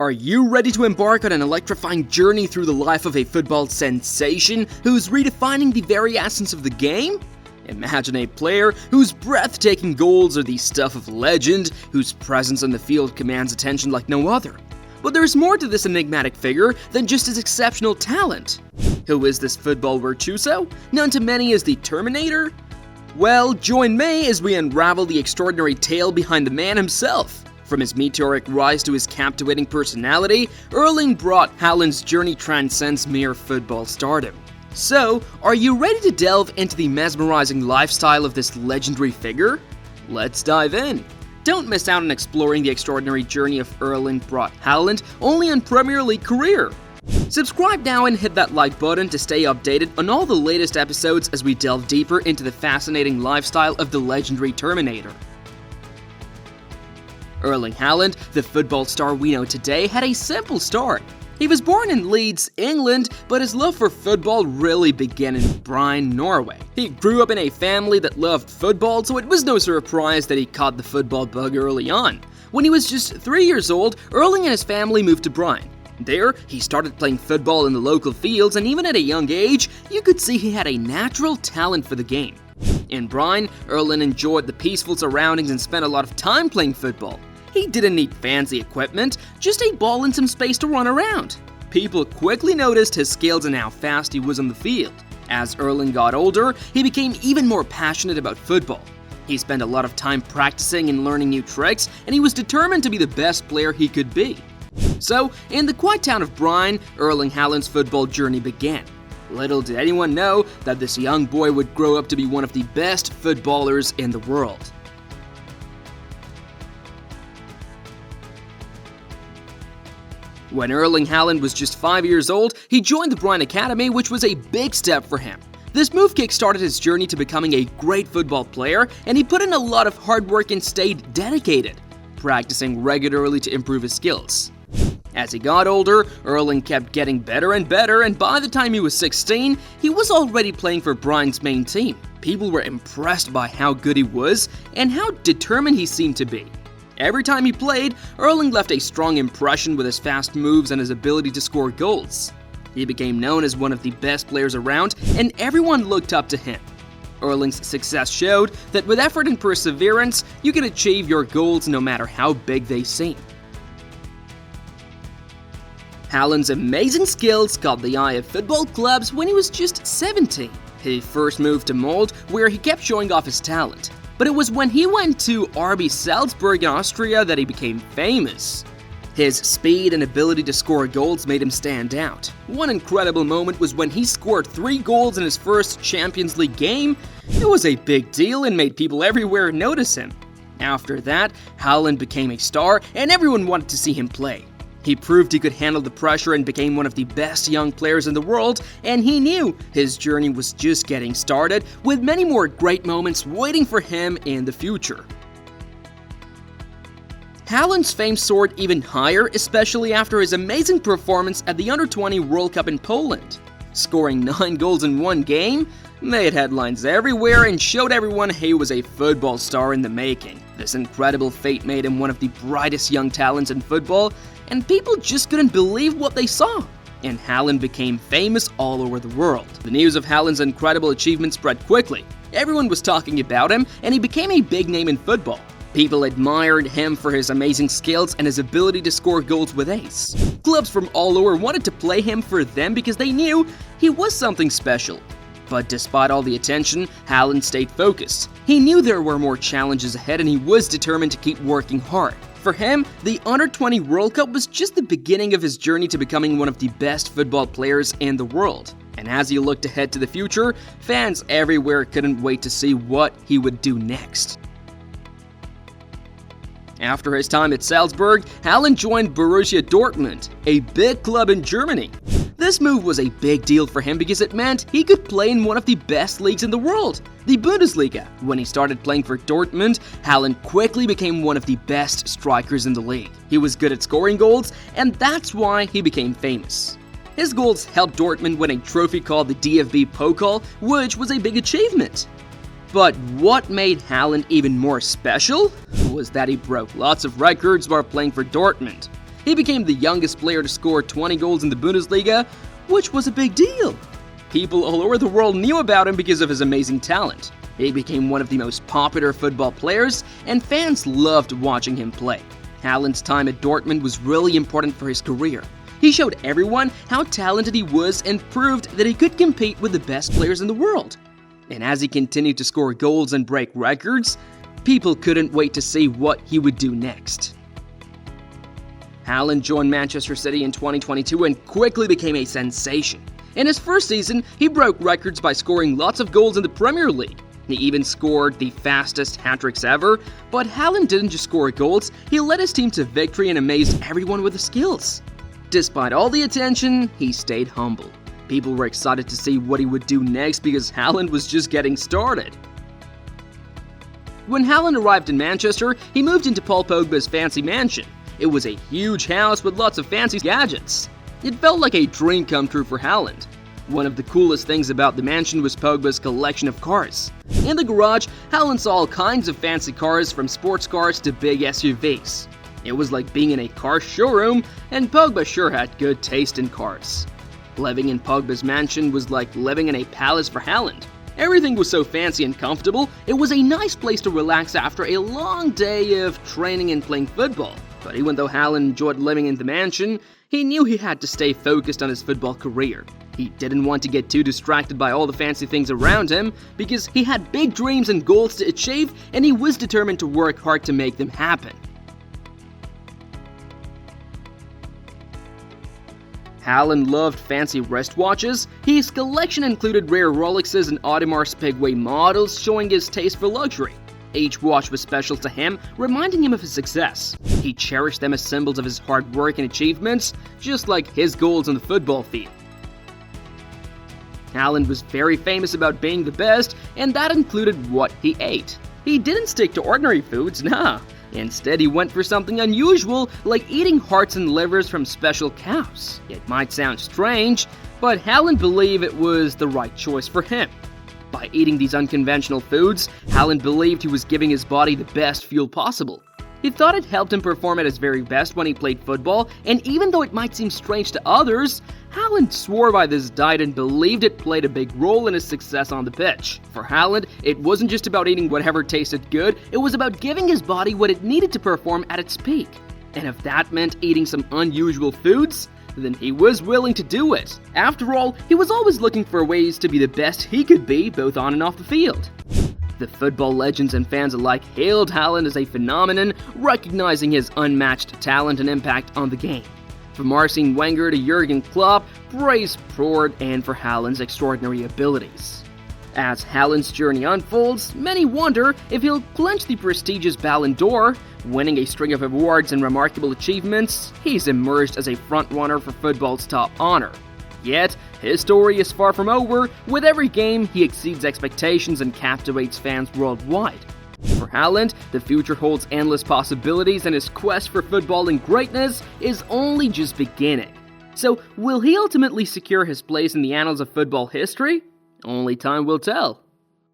Are you ready to embark on an electrifying journey through the life of a football sensation who's redefining the very essence of the game? Imagine a player whose breathtaking goals are the stuff of legend, whose presence on the field commands attention like no other. But there's more to this enigmatic figure than just his exceptional talent. Who is this football virtuoso? Known to many as the Terminator? Well, join me as we unravel the extraordinary tale behind the man himself. From his meteoric rise to his captivating personality, Erling Haaland's journey transcends mere football stardom. So, are you ready to delve into the mesmerizing lifestyle of this legendary figure? Let's dive in! Don't miss out on exploring the extraordinary journey of Erling Haaland only on Premier League career. Subscribe now and hit that like button to stay updated on all the latest episodes as we delve deeper into the fascinating lifestyle of the legendary Terminator. Erling Haaland, the football star we know today, had a simple start. He was born in Leeds, England, but his love for football really began in Bryne, Norway. He grew up in a family that loved football, so it was no surprise that he caught the football bug early on. When he was just 3 years old, Erling and his family moved to Bryne. There, he started playing football in the local fields, and even at a young age, you could see he had a natural talent for the game. In Bryne, Erling enjoyed the peaceful surroundings and spent a lot of time playing football. He didn't need fancy equipment, just a ball and some space to run around. People quickly noticed his skills and how fast he was on the field. As Erling got older, he became even more passionate about football. He spent a lot of time practicing and learning new tricks, and he was determined to be the best player he could be. So, in the quiet town of Bryne, Erling Haaland's football journey began. Little did anyone know that this young boy would grow up to be one of the best footballers in the world. When Erling Haaland was just 5 years old, he joined the Bryne Academy, which was a big step for him. This move kick-started his journey to becoming a great football player, and he put in a lot of hard work and stayed dedicated, practicing regularly to improve his skills. As he got older, Erling kept getting better and better, and by the time he was 16, he was already playing for Bryne's main team. People were impressed by how good he was and how determined he seemed to be. Every time he played, Erling left a strong impression with his fast moves and his ability to score goals. He became known as one of the best players around, and everyone looked up to him. Erling's success showed that with effort and perseverance, you can achieve your goals no matter how big they seem. Haaland's amazing skills caught the eye of football clubs when he was just 17. He first moved to Molde, where he kept showing off his talent. But it was when he went to RB Salzburg in Austria that he became famous. His speed and ability to score goals made him stand out. One incredible moment was when he scored 3 goals in his first Champions League game. It was a big deal and made people everywhere notice him. After that, Haaland became a star and everyone wanted to see him play. He proved he could handle the pressure and became one of the best young players in the world, and he knew his journey was just getting started, with many more great moments waiting for him in the future. Haaland's fame soared even higher, especially after his amazing performance at the Under-20 World Cup in Poland. Scoring 9 goals in one game made headlines everywhere and showed everyone he was a football star in the making. This incredible feat made him one of the brightest young talents in football, and people just couldn't believe what they saw. And Haaland became famous all over the world. The news of Haaland's incredible achievement spread quickly. Everyone was talking about him, and he became a big name in football. People admired him for his amazing skills and his ability to score goals with ace. Clubs from all over wanted to play him for them because they knew he was something special. But despite all the attention, Haaland stayed focused. He knew there were more challenges ahead and he was determined to keep working hard. For him, the Under-20 World Cup was just the beginning of his journey to becoming one of the best football players in the world. And as he looked ahead to the future, fans everywhere couldn't wait to see what he would do next. After his time at Salzburg, Haaland joined Borussia Dortmund, a big club in Germany. This move was a big deal for him because it meant he could play in one of the best leagues in the world, the Bundesliga. When he started playing for Dortmund, Haaland quickly became one of the best strikers in the league. He was good at scoring goals, and that's why he became famous. His goals helped Dortmund win a trophy called the DFB Pokal, which was a big achievement. But what made Haaland even more special was that he broke lots of records while playing for Dortmund. He became the youngest player to score 20 goals in the Bundesliga, which was a big deal. People all over the world knew about him because of his amazing talent. He became one of the most popular football players, and fans loved watching him play. Haaland's time at Dortmund was really important for his career. He showed everyone how talented he was and proved that he could compete with the best players in the world. And as he continued to score goals and break records, people couldn't wait to see what he would do next. Haaland joined Manchester City in 2022 and quickly became a sensation. In his first season, he broke records by scoring lots of goals in the Premier League. He even scored the fastest hat-tricks ever, but Haaland didn't just score goals, he led his team to victory and amazed everyone with his skills. Despite all the attention, he stayed humble. People were excited to see what he would do next because Haaland was just getting started. When Haaland arrived in Manchester, he moved into Paul Pogba's fancy mansion. It was a huge house with lots of fancy gadgets. It felt like a dream come true for Haaland. One of the coolest things about the mansion was Pogba's collection of cars. In the garage, Haaland saw all kinds of fancy cars, from sports cars to big SUVs. It was like being in a car showroom, and Pogba sure had good taste in cars. Living in Pogba's mansion was like living in a palace for Haaland. Everything was so fancy and comfortable, it was a nice place to relax after a long day of training and playing football. But even though Haaland enjoyed living in the mansion, he knew he had to stay focused on his football career. He didn't want to get too distracted by all the fancy things around him because he had big dreams and goals to achieve, and he was determined to work hard to make them happen. Haaland loved fancy wristwatches. His collection included rare Rolexes and Audemars Piguet models, showing his taste for luxury. Each watch was special to him, reminding him of his success. He cherished them as symbols of his hard work and achievements, just like his goals on the football field. Haaland was very famous about being the best, and that included what he ate. He didn't stick to ordinary foods, nah. Instead, he went for something unusual, like eating hearts and livers from special cows. It might sound strange, but Haaland believed it was the right choice for him. By eating these unconventional foods, Haaland believed he was giving his body the best fuel possible. He thought it helped him perform at his very best when he played football, and even though it might seem strange to others, Haaland swore by this diet and believed it played a big role in his success on the pitch. For Haaland, it wasn't just about eating whatever tasted good, it was about giving his body what it needed to perform at its peak. And if that meant eating some unusual foods, then he was willing to do it. After all, he was always looking for ways to be the best he could be, both on and off the field. The football legends and fans alike hailed Haaland as a phenomenon, recognizing his unmatched talent and impact on the game. From Arsene Wenger to Jurgen Klopp, praise poured in for Haaland's extraordinary abilities. As Haaland's journey unfolds, many wonder if he'll clinch the prestigious Ballon d'Or. Winning a string of awards and remarkable achievements, he's emerged as a frontrunner for football's top honor. Yet, his story is far from over. With every game, he exceeds expectations and captivates fans worldwide. For Haaland, the future holds endless possibilities, and his quest for footballing greatness is only just beginning. So, will he ultimately secure his place in the annals of football history? Only time will tell.